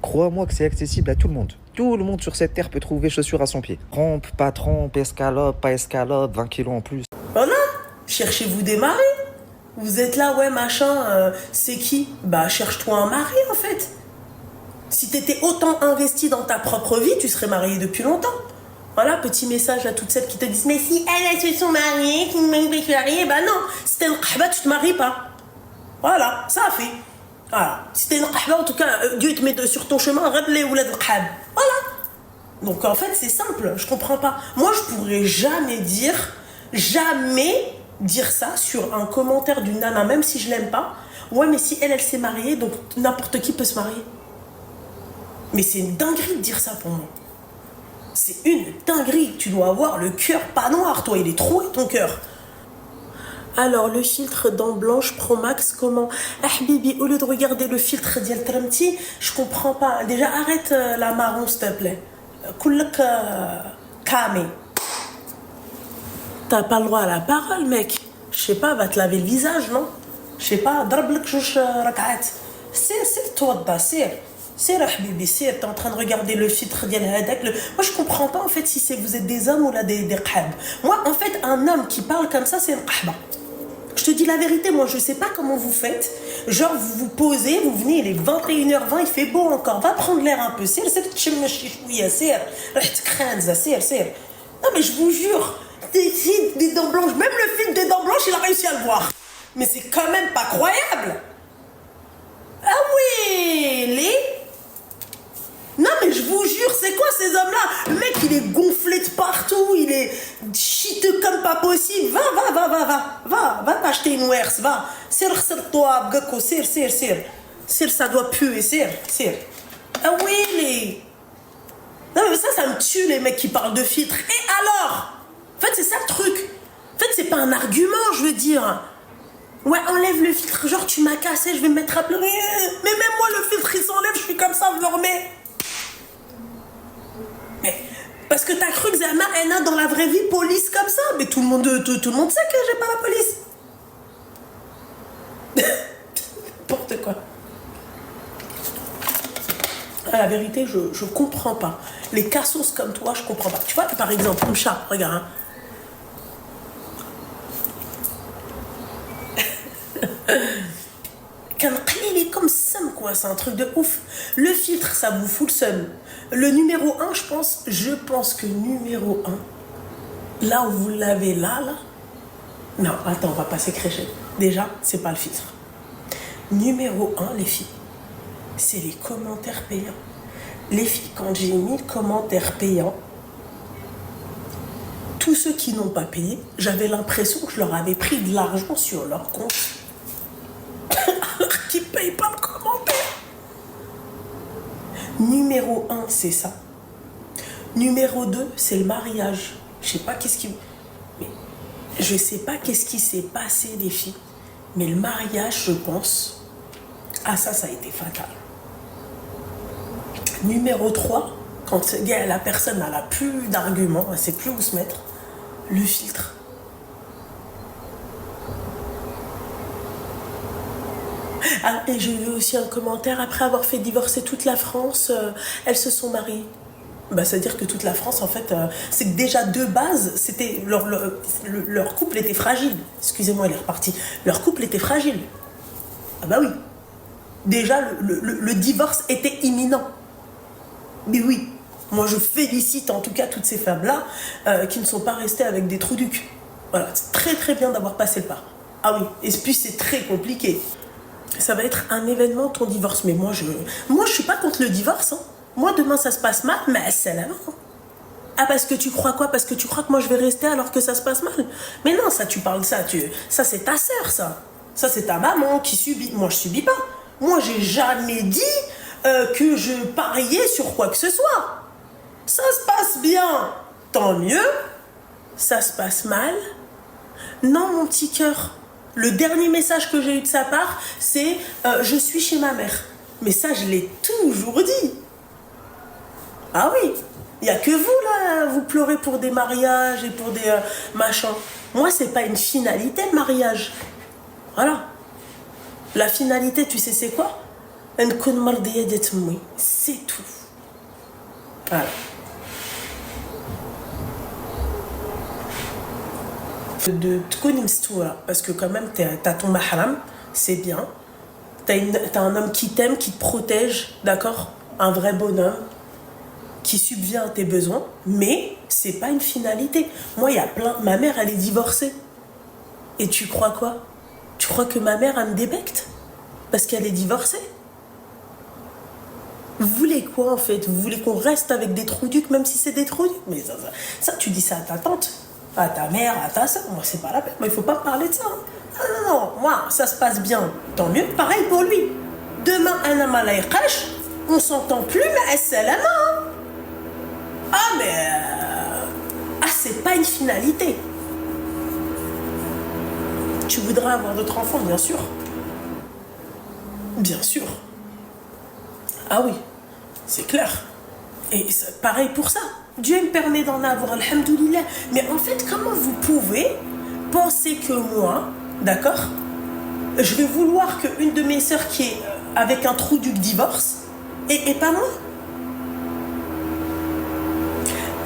Crois-moi que c'est accessible à tout le monde. Tout le monde sur cette terre peut trouver chaussures à son pied. Trompe, pas trompe, escalope, pas escalope, 20 kilos en plus. Voilà, cherchez-vous des maris. Vous êtes là, ouais, machin, c'est qui? Bah, cherche-toi un mari, en fait. Si t'étais autant investi dans ta propre vie, tu serais marié depuis longtemps. Voilà, petit message à toutes celles qui te disent « Mais si elles se sont mariées, qui me mariée, bah non, si t'es une qahba, tu te maries pas. » Voilà, ça a fait. Voilà, si t'es une qahba, en tout cas, Dieu te met sur ton chemin, rappelez ou la qahba. Voilà. Donc en fait, c'est simple, je comprends pas. Moi, je pourrais jamais dire ça sur un commentaire d'une nana, même si je l'aime pas. Ouais, mais si elle s'est mariée, donc n'importe qui peut se marier. Mais c'est une dinguerie de dire ça pour moi. C'est une dinguerie. Tu dois avoir le cœur pas noir, toi. Il est troué, ton cœur. Alors, le filtre dents blanches Pro Max, comment? Ah, Bibi, au lieu de regarder le filtre d'Yel Tramti, je comprends pas. Déjà, arrête la marron, s'il te plaît. Koulak Kame. T'as pas le droit à la parole, mec. Je sais pas, va te laver le visage, non? Je sais pas, drablek jouch rak'at. C'est toi, c'est Habibi, t'es en train de regarder le filtre d'Yel Hadak. Moi, je comprends pas en fait si vous êtes des hommes ou là des qahb. Moi, en fait, un homme qui parle comme ça, c'est un qahba. Je te dis la vérité, moi, je sais pas comment vous faites. Genre, vous vous posez, vous venez, il est 21h20, il fait beau encore. Va prendre l'air un peu. C'est non, mais je vous jure, des dents blanches, même le film des dents blanches, il a réussi à le voir. Mais c'est quand même pas croyable. Ah oui, non mais je vous jure, c'est quoi ces hommes-là? Le mec, il est gonflé de partout, il est chiteux comme pas possible. Va t'acheter une wers, va. Sir-toi, gako, sir. Sir, ça doit puer, sir. Ah oui, non mais ça me tue les mecs qui parlent de filtre. Et alors? En fait, c'est ça le truc. En fait, c'est pas un argument, je veux dire. Ouais, enlève le filtre, genre tu m'as cassé, je vais me mettre à pleurer. Mais même moi, le filtre, il s'enlève, je suis comme ça, je le remets. Mais, parce que t'as cru que Zama, elle a dans la vraie vie police comme ça. Mais tout le monde sait que j'ai pas la police. N'importe quoi. À la vérité, je comprends pas. Les cassos comme toi, je comprends pas. Tu vois, par exemple, un chat, regarde, hein. Il est comme Sam, quoi, c'est un truc de ouf. Le filtre, ça vous fout le seum. Le numéro 1, je pense que numéro 1, là où vous l'avez là. Non, attends, on va pas s'écrécher. Déjà, c'est pas le filtre. Numéro 1, les filles, c'est les commentaires payants. Les filles, quand j'ai mis commentaires payants, tous ceux qui n'ont pas payé, j'avais l'impression que je leur avais pris de l'argent sur leur compte. Qui ne paye pas le commentaire. Numéro 1, c'est ça. Numéro 2, c'est le mariage. Je sais pas qu'est-ce qui... Mais je sais pas qu'est-ce qui s'est passé, les filles. Mais le mariage, je pense... Ah, ça a été fatal. Numéro 3, quand la personne n'a plus d'arguments, elle ne sait plus où se mettre, le filtre. Ah, et j'ai vu aussi un commentaire, après avoir fait divorcer toute la France, elles se sont mariées. Bah, c'est-à-dire que toute la France, en fait, c'est que déjà de base, c'était leur couple était fragile. Excusez-moi, elle est repartie. Leur couple était fragile. Ah bah oui. Déjà, le divorce était imminent. Mais oui, moi je félicite en tout cas toutes ces femmes-là qui ne sont pas restées avec des trous du cul. Voilà, c'est très très bien d'avoir passé le pas. Ah oui, et puis c'est très compliqué. Ça va être un événement, ton divorce. Mais moi, je suis pas contre le divorce. Hein. Moi, demain, ça se passe mal, mais c'est la mort. Ah, parce que tu crois quoi? Parce que tu crois que moi, je vais rester alors que ça se passe mal? Mais non, ça, tu parles de ça. Ça, c'est ta sœur, ça. Ça, c'est ta maman qui subit. Moi, je subis pas. Moi, j'ai jamais dit que je pariais sur quoi que ce soit. Ça se passe bien, tant mieux. Ça se passe mal. Non, mon petit cœur. Le dernier message que j'ai eu de sa part, c'est je suis chez ma mère. Mais ça, je l'ai toujours dit. Ah oui, il n'y a que vous, là, vous pleurez pour des mariages et pour des machins. Moi, c'est pas une finalité, le mariage. Voilà. La finalité, tu sais, c'est quoi? نكون مرضية ديال تمي سي تو. Voilà. De تكوني مستورة parce que quand même t'as ton mahram, c'est bien. T'as un homme qui t'aime, qui te protège, d'accord? Un vrai bonhomme qui subvient à tes besoins, mais c'est pas une finalité. Moi, il y a plein... Ma mère, elle est divorcée. Et tu crois quoi? Tu crois que ma mère, elle me débecte parce qu'elle est divorcée? Vous voulez quoi en fait? Vous voulez qu'on reste avec des trous-ducs même si c'est des trous-ducs? Mais ça, tu dis ça à ta tante, à ta mère, à ta soeur. Moi, c'est pas la peine. Moi, il faut pas me parler de ça. Non, non, non. Moi, ça se passe bien. Tant mieux. Pareil pour lui. Demain, un amalaiqash, on s'entend plus, mais salama. Ah, mais... Ah, c'est pas une finalité. Tu voudrais avoir d'autres enfants, bien sûr. Bien sûr. Ah oui, c'est clair. Et pareil pour ça. Dieu me permet d'en avoir, alhamdoulilah. Mais en fait, comment vous pouvez penser que moi, d'accord, je vais vouloir qu'une de mes sœurs qui est avec un trou du divorce et pas moi?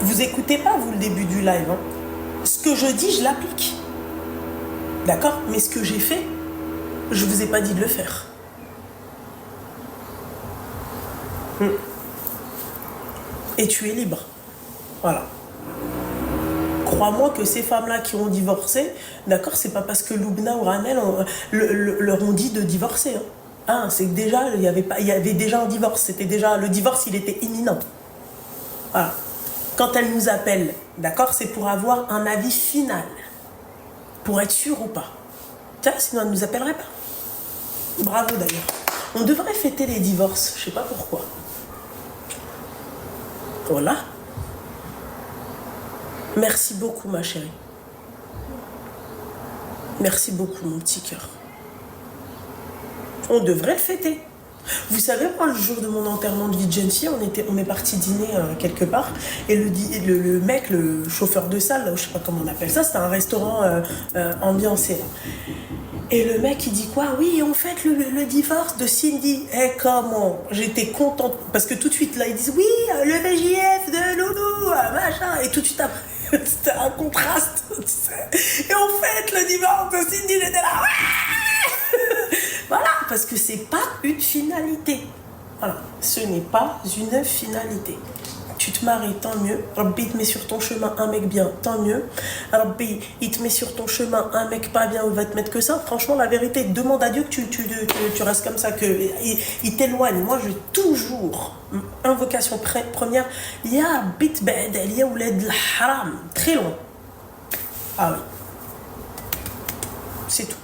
Vous écoutez pas, vous, le début du live. Hein. Ce que je dis, je l'applique. D'accord? Mais ce que j'ai fait, je vous ai pas dit de le faire. Et tu es libre. Voilà. Crois-moi que ces femmes-là qui ont divorcé, d'accord, c'est pas parce que Loubna ou Ranel leur ont dit de divorcer. Hein. Ah, c'est que déjà, il y avait déjà un divorce. C'était déjà, le divorce, il était imminent. Voilà. Quand elles nous appellent, d'accord, c'est pour avoir un avis final. Pour être sûr ou pas. Tiens, sinon elles ne nous appelleraient pas. Bravo d'ailleurs. On devrait fêter les divorces, je sais pas pourquoi. Voilà. Merci beaucoup, ma chérie. Merci beaucoup, mon petit cœur. On devrait le fêter. Vous savez, moi, le jour de mon enterrement de vie de jeune fille, on est parti dîner quelque part. Et le mec, le chauffeur de salle, là, je sais pas comment on appelle ça, c'était un restaurant ambiancé. Là. Et le mec, il dit quoi? Oui, on fête le divorce de Cindy. Eh, comment? J'étais contente. Parce que tout de suite, là, ils disent oui, le VJF de Loulou, machin. Et tout de suite après, c'était un contraste. Tu sais. Et on fête le divorce de Cindy. J'étais là. Voilà, parce que c'est pas une finalité. Voilà, ce n'est pas une finalité. Tu te maries, tant mieux. Rabbi te met sur ton chemin un mec bien, tant mieux. Rabbi, il te met sur ton chemin un mec pas bien, ou il va te mettre que ça. Franchement, la vérité, demande à Dieu que tu restes comme ça, qu'il t'éloigne. Moi, j'ai toujours invocation première. Ya bit ba'dal, ya oulad al-haram. Très loin. Ah oui. C'est tout.